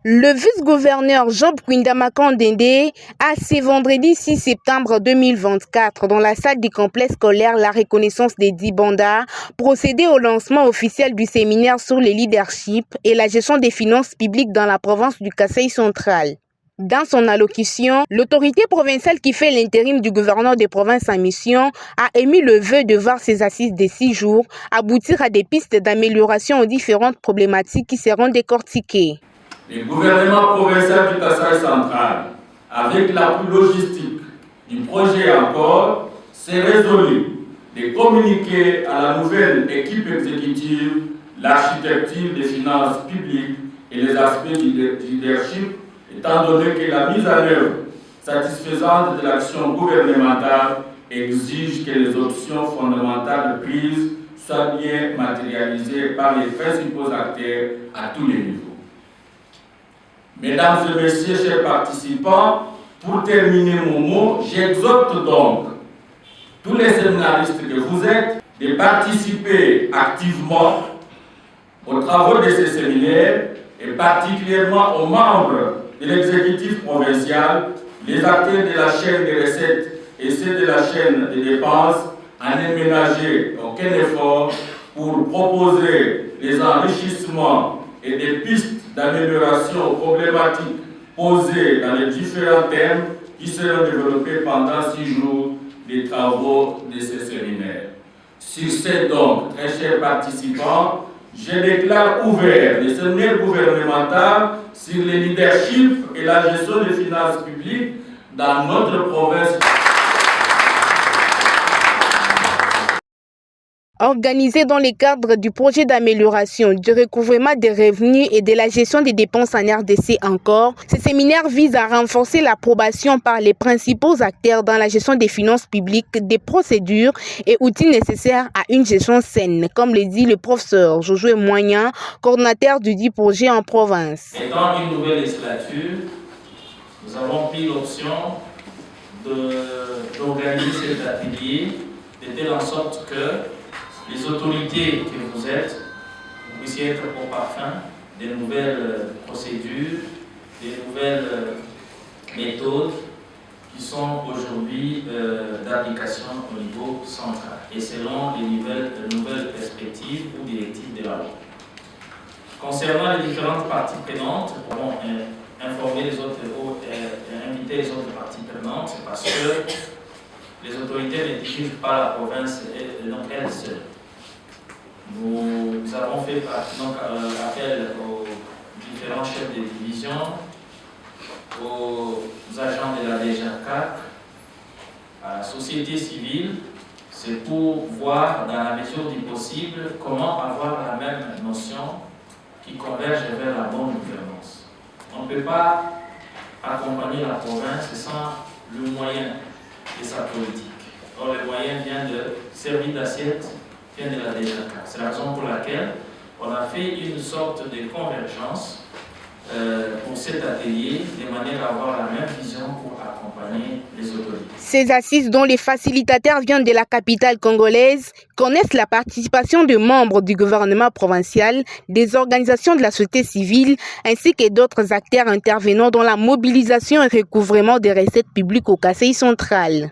Le vice-gouverneur Job Kwindamakan-Dende a ce vendredi 6 septembre 2024 dans la salle du complexe scolaire La Reconnaissance des Dibanda procédé au lancement officiel du séminaire sur le leadership et la gestion des finances publiques dans la province du Kasaï central. Dans son allocution, l'autorité provinciale qui fait l'intérim du gouverneur de province en mission a émis le vœu de voir ces assises de 6 jours aboutir à des pistes d'amélioration aux différentes problématiques qui seront décortiquées. Le gouvernement provincial du Kasaï central, avec l'appui logistique du projet encore, s'est résolu de communiquer à la nouvelle équipe exécutive l'architecture des finances publiques et les aspects du leadership, étant donné que la mise en œuvre satisfaisante de l'action gouvernementale exige que les options fondamentales prises soient bien matérialisées par les principaux acteurs à tous les niveaux. Mesdames et messieurs, chers participants, pour terminer mon mot, j'exhorte donc tous les séminaristes que vous êtes de participer activement aux travaux de ces séminaires et particulièrement aux membres de l'exécutif provincial, les acteurs de la chaîne des recettes et ceux de la chaîne des dépenses, à ne ménager aucun effort pour proposer les enrichissements et des pistes d'amélioration aux problématiques posées dans les différents thèmes qui seront développés pendant 6 jours des travaux de ce séminaire. Sur ce donc, très chers participants, je déclare ouvert le séminaire gouvernemental sur le leadership et la gestion des finances publiques dans notre province. Organisé dans le cadre du projet d'amélioration du recouvrement des revenus et de la gestion des dépenses en RDC encore, ce séminaire vise à renforcer l'approbation par les principaux acteurs dans la gestion des finances publiques, des procédures et outils nécessaires à une gestion saine, comme le dit le professeur Josué Moignan, coordinateur du dit projet en province. Étant une nouvelle législature, nous avons pris l'option d'organiser cet atelier de telle en sorte que les autorités que vous êtes, vous puissiez être au parfum des nouvelles procédures, des nouvelles méthodes qui sont aujourd'hui d'application au niveau central et selon les nouvelles perspectives ou directives de la loi. Concernant les différentes parties prenantes, nous avons informé les autres invité les autres parties prenantes parce que les autorités ne dirigent pas la province donc elles seules. Nous avons fait appel aux différents chefs de division, aux agents de la DGCAC, à la société civile, c'est pour voir dans la mesure du possible comment avoir la même notion qui converge vers la bonne gouvernance. On ne peut pas accompagner la province sans le moyen de sa politique. Or, le moyen vient de servir d'assiette, vient de la DGCAC. C'est la raison pour laquelle on a fait une sorte de convergence pour cet atelier, de manière à avoir la même vision pour accompagner les autorités. Ces assises dont les facilitateurs viennent de la capitale congolaise connaissent la participation de membres du gouvernement provincial, des organisations de la société civile ainsi que d'autres acteurs intervenant dans la mobilisation et recouvrement des recettes publiques au Kasaï central.